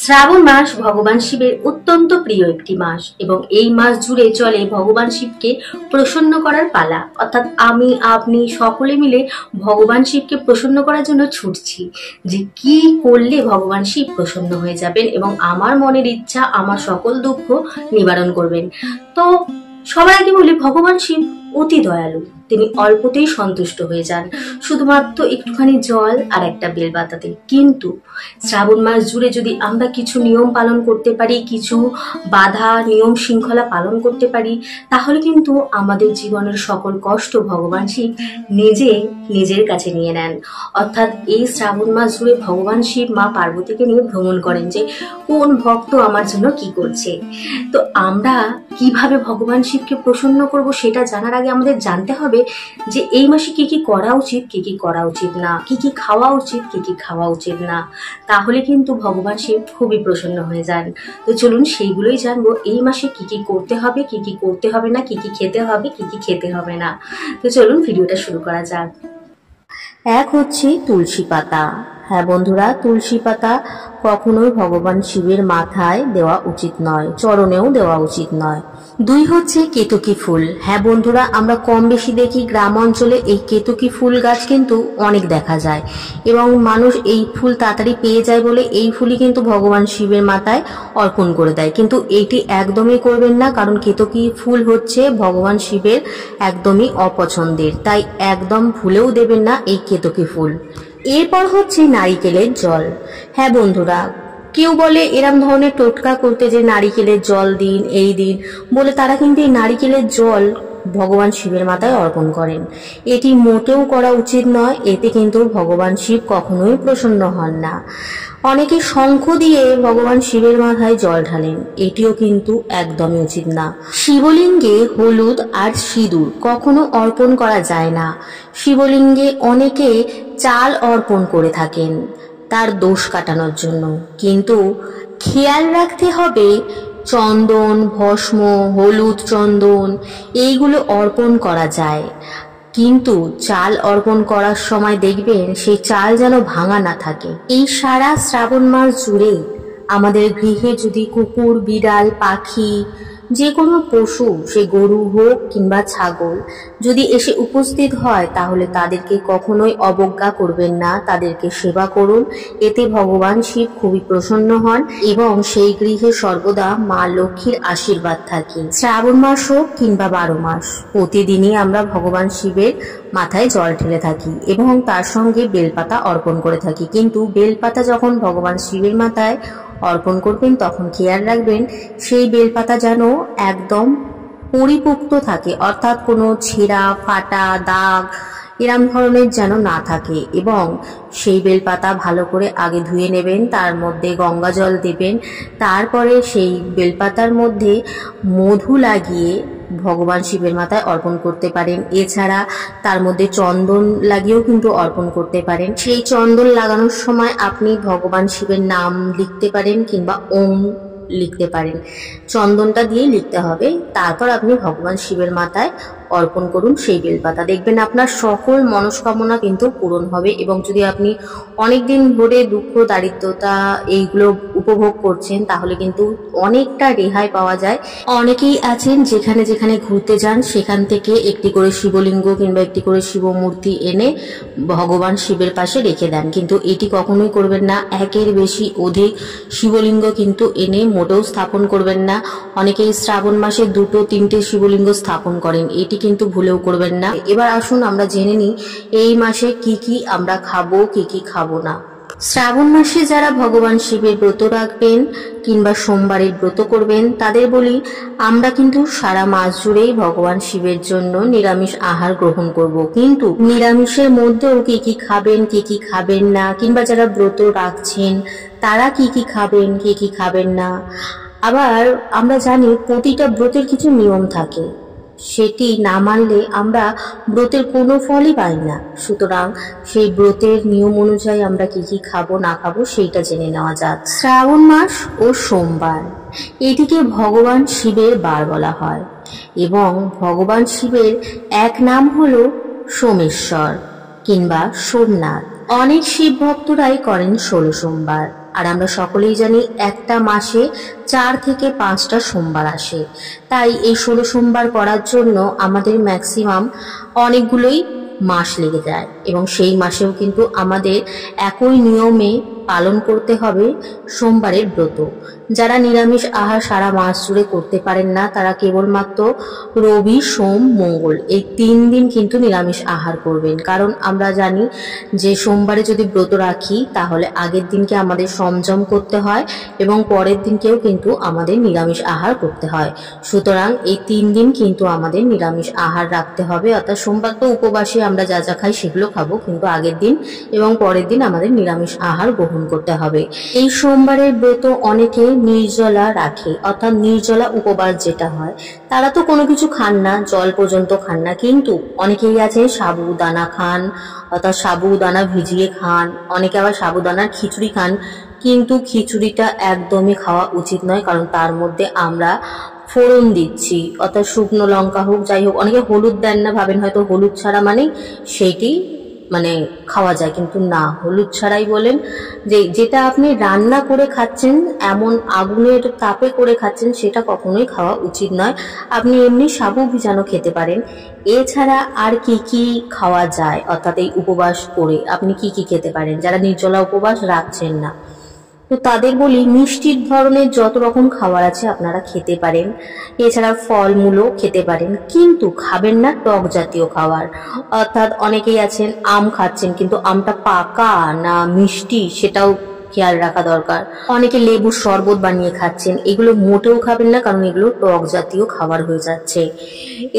শ্রাবণ মাস ভগবান শিবের অত্যন্ত প্রিয় একটি মাস এবং এই মাস জুড়ে চলে ভগবান শিবকে প্রসন্ন করার পালা। অর্থাৎ আমি আপনি সকলে মিলে ভগবান শিবকে প্রসন্ন করার জন্য ছুটছি যে কি করলে ভগবান শিব প্রসন্ন হয়ে যাবেন এবং আমার মনের ইচ্ছা, আমার সকল দুঃখ নিবারণ করবেন। তো সবার আগে বলি, ভগবান শিব অতি দয়ালু, তিনি অল্পতেই সন্তুষ্ট হয়ে যান, শুধুমাত্র একটুখানি জল আর একটা বেলপাতাতে। কিন্তু শ্রাবণ মাস জুড়ে যদি আমরা কিছু নিয়ম পালন করতে পারি, কিছু বাধা নিয়ম শৃঙ্খলা পালন করতে পারি, তাহলে কিন্তু আমাদের জীবনের সকল কষ্ট ভগবান শিব নিজের কাছে নিয়ে নেন। অর্থাৎ এই শ্রাবণ মাস জুড়ে ভগবান শিব মা পার্বতীকে নিয়ে ভ্রমণ করেন যে কোন ভক্ত আমার জন্য কি করছে। তো আমরা কিভাবে ভগবান শিবকে প্রসন্ন করব সেটা জানার আগে আমাদের জানতে হবে যে এই মাসে কি কি করা উচিত, কি কি করা উচিত না, কি কি খাওয়া উচিত, কি কি খাওয়া উচিত না। তাহলে কিন্তু ভগবান শিব খুবই প্রসন্ন হয়ে যান। তো চলুন সেইগুলোই জানবো, এই মাসে কি কি করতে হবে, কি কি করতে হবে না, কি কি খেতে হবে, কি কি খেতে হবে না। তো চলুন ভিডিওটা শুরু করা যাক। এক হচ্ছে তুলসী পাতা। হ্যাঁ বন্ধুরা, তুলসী পাতা কখনোই ভগবান শিবের মাথায় দেওয়া উচিত নয়, চরণেও দেওয়া উচিত নয়। দুই হচ্ছে কেতকী ফুল। হ্যাঁ বন্ধুরা, আমরা কম বেশি দেখি গ্রাম অঞ্চলে এই কেতকী ফুল গাছ কিন্তু অনেক দেখা যায় এবং মানুষ এই ফুল তাড়াতাড়ি পেয়ে যায় বলে এই ফুলই কিন্তু ভগবান শিবের মাথায় অর্পণ করে দেয়। কিন্তু এইটি একদমই করবেন না, কারণ কেতকী ফুল হচ্ছে ভগবান শিবের একদমই অপছন্দের, তাই একদম ভুলেও দেবেন না এই কেতকী ফুল। এরপর হচ্ছে নারিকেলের জল। হ্যাঁ বন্ধুরা, কেউ বলে এরম ধরনের টোটকা করতে যে নারিকেলের জল দিন, এই দিন বলে তারা কিন্তু এই নারিকেলের জল ভগবান শিবের মাথায় অর্পণ করেন। এটি মোটেও করা উচিত নয়, এতে কিন্তু ভগবান শিব কখনোই প্রসন্ন হন না। অনেকে শঙ্খ দিয়ে ভগবান শিবের মাথায় জল ঢালেন, এটিও কিন্তু একদমই উচিত না। শিবলিঙ্গে হলুদ আর সিঁদুর কখনো অর্পণ করা যায় না। শিবলিঙ্গে অনেকে চাল অর্পণ করে থাকেন তার দোষ কাটানোর জন্য, কিন্তু খেয়াল রাখতে হবে চন্দন, ভস্ম, হলুদ, চন্দন এইগুলো অর্পণ করা যায়, কিন্তু চাল অর্পণ করার সময় দেখবেন সেই চাল যেন ভাঙা না থাকে। এই সারা শ্রাবণ মাস জুড়ে আমাদের গৃহে যদি কুকুর, বিড়াল, পাখি, যে কোনো পশু, সে গরু হোক কিংবা ছাগল যদি এসে উপস্থিত হয়, তাহলে তাদেরকে কখনোই অবজ্ঞা করবেন না, তাদেরকে সেবা করুন। এতে ভগবান শিব খুবই প্রসন্ন হন এবং সেই গৃহে সর্বদা মা লক্ষ্মীর আশীর্বাদ থাকে। শ্রাবণ মাস হোক কিংবা 12 মাস, প্রতিদিনই আমরা ভগবান শিবের মাথায় জল ঢেলে থাকি এবং তার সঙ্গে বেলপাতা অর্পণ করে থাকি। কিন্তু বেলপাতা যখন ভগবান শিবের মাথায় অর্পণ করবেন তখন খেয়াল রাখবেন সেই বেলপাতা যেন একদম পরিপুক্ত থাকে, অর্থাৎ কোনো ছেঁড়া, ফাটা, দাগ এরম ধরনের যেন না থাকে। এবং সেই বেলপাতা ভালো করে আগে ধুয়ে নেবেন, তার মধ্যে গঙ্গা জল দেবেন, তারপরে সেই বেলপাতার মধ্যে মধু লাগিয়ে ভগবান শিবের মাথায় অর্পণ করতে পারেন। এছাড়া তার মধ্যে চন্দন লাগিয়েও কিন্তু অর্পণ করতে পারেন। সেই চন্দন লাগানোর সময় আপনি ভগবান শিবের নাম লিখতে পারেন কিংবা ওম লিখতে পারেন, চন্দনটা দিয়ে লিখতে হবে। তারপর আপনি ভগবান শিবের মাথায় অর্পণ করুন সেই বেলপাতা, দেখবেন আপনার সকল মনস্কামনা কিন্তু পূরণ হবে। এবং যদি আপনি অনেকদিন ধরে দুঃখ, দারিদ্রতা এইগুলো উপভোগ করছেন, তাহলে কিন্তু অনেকটা রেহাই পাওয়া যায়। অনেকেই আছেন যেখানে যেখানে ঘুরতে যান সেখান থেকে একটি করে শিবলিঙ্গ কিংবা একটি করে শিব মূর্তি এনে ভগবান শিবের পাশে রেখে দেন, কিন্তু এটি কখনোই করবেন না। একের বেশি অধিক শিবলিঙ্গ কিন্তু এনে মোটেও স্থাপন করবেন না। অনেকেই শ্রাবণ মাসে 2-3টে শিবলিঙ্গ স্থাপন করেন, এটি কিন্তু ভুলেও করবেন না। এবার আসুন আমরা জেনে নিই এই মাসে কি কি আমরা খাবো, কি কি খাবো না। শ্রাবণ মাসে যারা ভগবান শিবের ব্রত রাখবেন কিংবা সোমবারের ব্রত করবেন, তাদের বলি আমরা কিন্তু সারা মাস জুড়েই ভগবান শিবের জন্য নিরামিষ আহার গ্রহণ করব। কিন্তু নিরামিষের মধ্যেও কি কি খাবেন, কি কি খাবেন না, কিংবা যারা ব্রত রাখছেন তারা কি কি খাবেন, কি কি খাবেন না। আবার আমরা জানি প্রতিটা ব্রতের কিছু নিয়ম থাকে, সেটি না মানলে আমরা ব্রতের কোনো ফলই পাই না। সুতরাং সেই ব্রতের নিয়ম অনুযায়ী আমরা কি কি খাবো না খাবো সেইটা জেনে নেওয়া যাক। শ্রাবণ মাস ও সোমবার, এটিকে ভগবান শিবের বার বলা হয় এবং ভগবান শিবের এক নাম হলো সোমেশ্বর কিংবা সোমনাথ। অনেক শিব ভক্তরাই করেন 16 সোমবার। আর আমরা সকলেই জানি একটা মাসে 4 থেকে 5টা সোমবার আসে, তাই এই 16 সোমবার করার জন্য আমাদের ম্যাক্সিমাম অনেকগুলোই মাস লেগে যায় এবং সেই মাসেও কিন্তু আমাদের একই নিয়মে পালন করতে হবে সোমবারের ব্রত। যারা নিরামিষ আহার সারা মাস জুড়ে করতে পারেন না তারা কেবলমাত্র রবি, সোম, মঙ্গল এই 3 দিন কিন্তু নিরামিষ আহার করবেন। কারণ আমরা জানি যে সোমবারে যদি ব্রত রাখি তাহলে আগের দিনকে আমাদের সংযম করতে হয় এবং পরের দিনকেও কিন্তু আমাদের নিরামিষ আহার করতে হয়। সুতরাং এই 3 দিন কিন্তু আমাদের নিরামিষ আহার রাখতে হবে, অর্থাৎ সোমবার তো উপবাসে আমরা যা যা খাই সেগুলো খাবো, কিন্তু আগের দিন এবং পরের দিন আমাদের নিরামিষ আহার গ্রহণ করতে হবে। এই সোমবারের ব্রত অনেকে নির্জলা রাখে, অর্থাৎ নির্জলা উপবাস যেটা হয়। তারা তো কোনো কিছু খান না, জল পর্যন্ত খান না, কিন্তু অনেকেই আছে সাবুদানা খান, অর্থাৎ সাবুদানা ভিজিয়ে খান। অনেকে আবার সাবুদানার খিচুড়ি খান, কিন্তু খিচুড়িটা একদমই খাওয়া উচিত নয়, কারণ তার মধ্যে আমরা ফোড়ন দিচ্ছি, অর্থাৎ শুকনো লঙ্কা হোক যাই হোক। অনেকে হলুদ দেন না, ভাবেন হয়তো হলুদ ছাড়া মানেই সেইটি খাওয়া যায়, কিন্তু না, হলুদ ছাড়াই বলেন যে যেটা আপনি রান্না করে খাচ্ছেন, এমন আগুনের তাপে করে খাচ্ছেন, সেটা কখনোই খাওয়া উচিত নয়। আপনি এমনি সাবু ভিজানো খেতে পারেন। এছাড়া আর কি কি খাওয়া যায়, অর্থাৎ এই উপবাস করে আপনি কি কি খেতে পারেন যারা নির্জলা উপবাস রাখছেন না? তো তাদের বলি, মিষ্টির ধরনের যত রকম খাবার আছে আপনারা খেতে পারেন। এছাড়া ফলমূলও খেতে পারেন, কিন্তু খাবেন না টক জাতীয় খাবার। অর্থাৎ অনেকেই আছেন আম খাচ্ছেন, কিন্তু আমটা পাকা না মিষ্টি সেটাও খেয়াল রাখা দরকার। অনেকে লেবুর শরবত বানিয়ে খাচ্ছেন, এগুলো মোটেও খাবেন না, কারণ এগুলো টক জাতীয় খাবার হয়ে যাচ্ছে।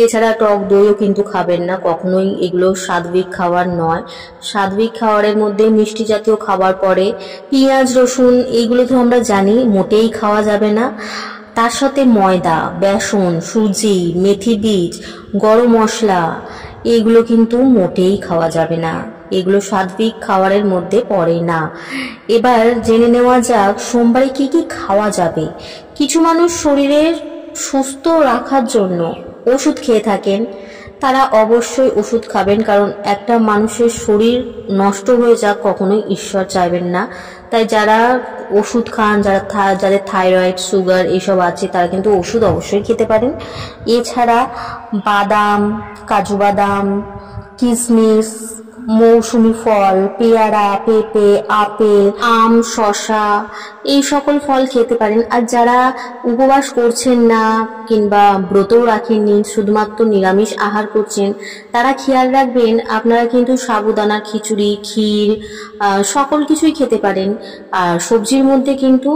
এছাড়া টক দইও কিন্তু খাবেন না কখনোই, এগুলো সাত্বিক খাবার নয়। সাত্বিক খাবারের মধ্যে মিষ্টি জাতীয় খাবার পড়ে। পেঁয়াজ, রসুন এইগুলো তো আমরা জানি মোটেই খাওয়া যাবে না। তার সাথে ময়দা, বেসন, সুজি, মেথি বীজ, গরম মশলা এগুলো কিন্তু মোটেই খাওয়া যাবে না, এগুলো সাত্বিক খাবারের মধ্যে পড়ে না। এবার জেনে নেওয়া যাক সোমবারে কি কি খাওয়া যাবে। কিছু মানুষ শরীরের সুস্থ রাখার জন্য ওষুধ খেয়ে থাকেন, তারা অবশ্যই ওষুধ খাবেন, কারণ একটা মানুষের শরীর নষ্ট হয়ে যাক কখনোই ঈশ্বর চাইবেন না। তাই যারা ওষুধ খান, যাদের থাইরয়েড, সুগার এইসব আছে, তারা কিন্তু ওষুধ অবশ্যই খেতে পারেন। এছাড়া বাদাম, কাজু বাদাম, কিশমিশ, মৌসুমি ফল, পেয়ারা, পেঁপে, আপেল, আম, শসা এই সকল ফল খেতে পারেন। আর যারা উপবাস করছেন না কিংবা ব্রতও রাখেননি, শুধুমাত্র নিরামিষ আহার করছেন, তারা খেয়াল রাখবেন আপনারা কিন্তু সাবুদানার খিচুড়ি, ক্ষীর সকল কিছুই খেতে পারেন। আর সবজির মধ্যে কিন্তু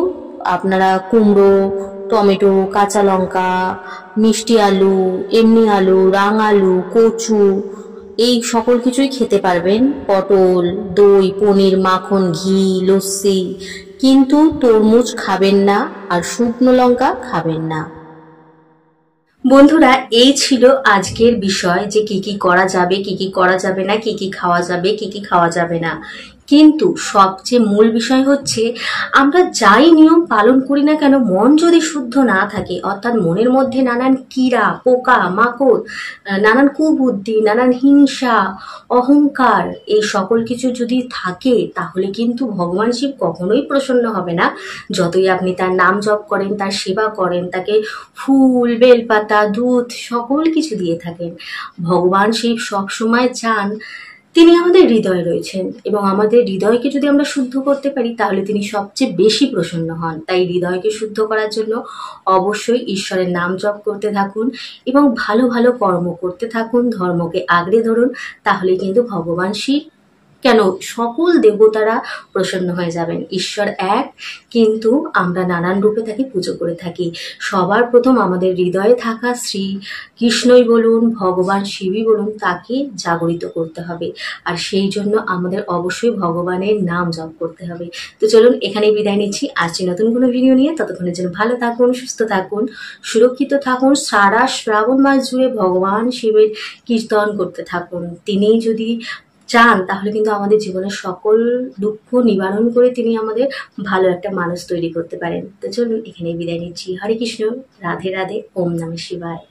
আপনারা কুমড়ো, টমেটো, কাঁচা লঙ্কা, মিষ্টি আলু, এমনি আলু, রাঙ আলু, কচু এই সকল কিছুই খেতে পারবেন। পটল, দই, পনির, মাখন, ঘি, লস্যি, কিন্তু তরমুজ খাবেন না আর শুকনো লঙ্কা খাবেন না। বন্ধুরা, এই ছিল আজকের বিষয় যে কি কি করা যাবে, কি কি করা যাবে না, কি কি খাওয়া যাবে, কি কি খাওয়া যাবে না। কিন্তু সবচেয়ে মূল বিষয় হচ্ছে আমরা যাই নিয়ম পালন করি না কেন, মন যদি শুদ্ধ না থাকে, অর্থাৎ মনের মধ্যে নানান কীড়া, পোকা, মাকড়, নানান কুবুদ্ধি, নানান হিংসা, অহংকার এই সকল কিছু যদি থাকে, তাহলে কিন্তু ভগবান শিব কখনোই প্রসন্ন হবে না। যতই আপনি তার নাম জপ করেন, তার সেবা করেন, তাকে ফুল, বেলপাতা, দুধ সকল কিছু দিয়ে থাকেন, ভগবান শিব সবসময় চান তিনি আমাদের হৃদয়ে রয়েছেন, এবং আমাদের হৃদয়কে যদি আমরা শুদ্ধ করতে পারি তাহলে তিনি সবচেয়ে বেশি প্রসন্ন হন। তাই হৃদয়কে শুদ্ধ করার জন্য অবশ্যই ঈশ্বরের নাম জপ করতে থাকুন এবং ভালো ভালো কর্ম করতে থাকুন, ধর্মকে আগড়ে ধরুন, তাহলে কিন্তু ভগবান শিব কেন সকল দেবতারা প্রসন্ন হয়ে যাবেন। ঈশ্বর এক, কিন্তু আমরা নানান রূপে তাকে পুজো করে থাকি। সবার প্রথম আমাদের হৃদয়ে থাকা শ্রী কৃষ্ণই বলুন, ভগবান শিবই বলুন, তাকে জাগরিত করতে হবে। আর সেই জন্য আমাদের অবশ্যই ভগবানের নাম জপ করতে হবে। তো চলুন এখানেই বিদায় নিচ্ছি, আসছি নতুন কোনো ভিডিও নিয়ে। ততক্ষণের জন্য ভালো থাকুন, সুস্থ থাকুন, সুরক্ষিত থাকুন। সারা শ্রাবণ মাস জুড়ে ভগবান শিবের কীর্তন করতে থাকুন। তিনি যদি চান তাহলে কিন্তু আমাদের জীবনের সকল দুঃখ নিবারণ করে তিনি আমাদের ভালো একটা মানুষ তৈরি করতে পারেন। তো চলুন এখানেই বিদায় নিচ্ছি। হরে কৃষ্ণ, রাধে রাধে, ওম নমঃ শিবায়।